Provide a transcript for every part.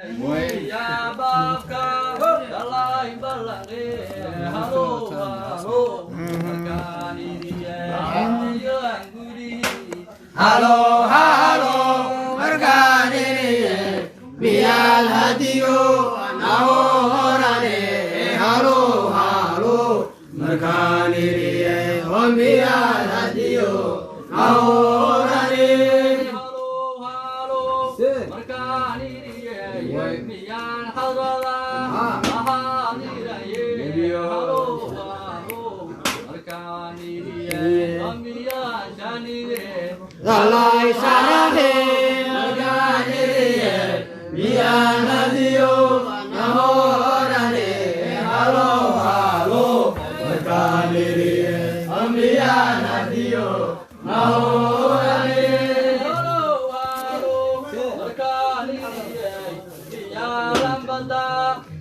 Ya baka dalai balane halo halo makani dia yang gudi halo halo makani bial hadiyo nahorane halo halo makani dia bial hadiyo nahorane halo halo makani Miyan hadala mahadira ye halo halo arkani ye amiya jani ye dalai sarane arkani ye miyan hadiyo nahorane halo halo arkani ye amiya hadiyo nahorane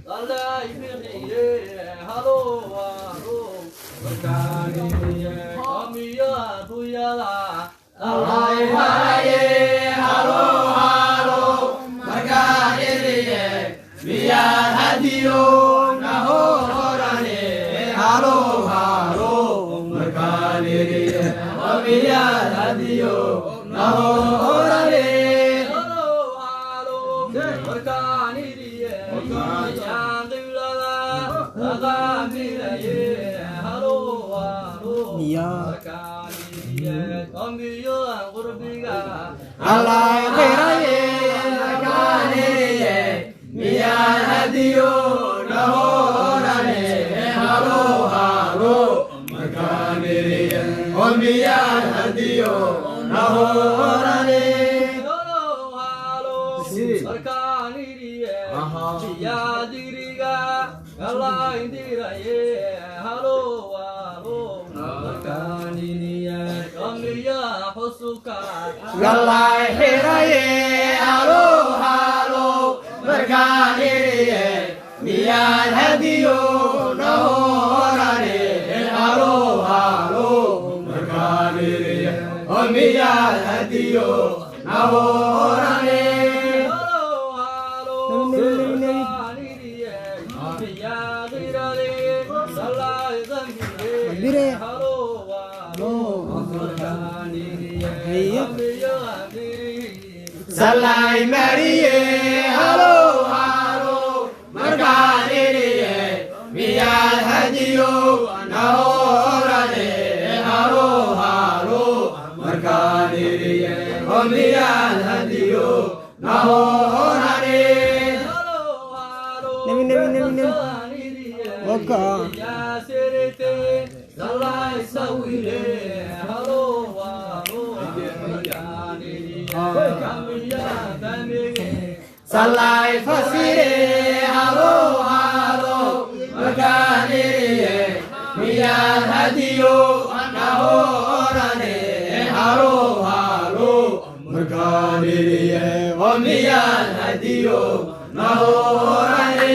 Dalai biriye halo halo makaniye kamiya tuyala dalai haraye halo halo makaniye biya hadiyo nahorane halo halo makaniye kamiya hadiyo nahorane halo halo makaniye Allah khiraye makaniye miyan hadiyo nahorane halo halo makaniye miyan hadiyo nahorane halo halo makaniye ya diriga Allah indiraye halo halo makaniye kamiya husuka Allah khiraye halo halo makaniye miyan hadiyo nahorane halo halo makaniye miyan hadiyo nahorane Salai Mariye halo halo marganiye miyal hadiyo nahorane halo halo marganiye miyal hadiyo nahorane halo halo Waka ya serete salai sawile halo halo Salai fasire halo halo makanire miyan hadiyo nahorane halo halo makanire miyan hadiyo nahorane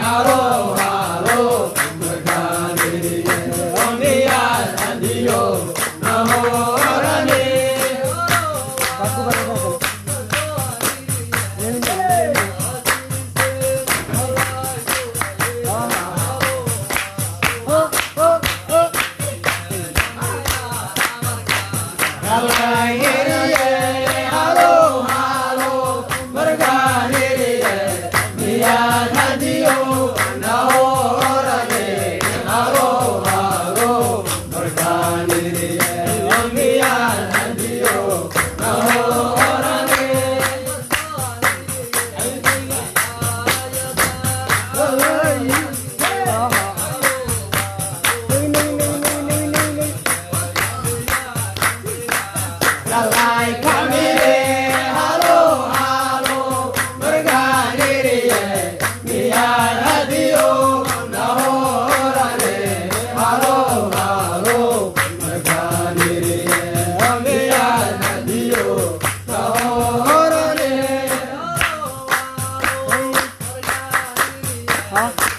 Halo Hallelujah.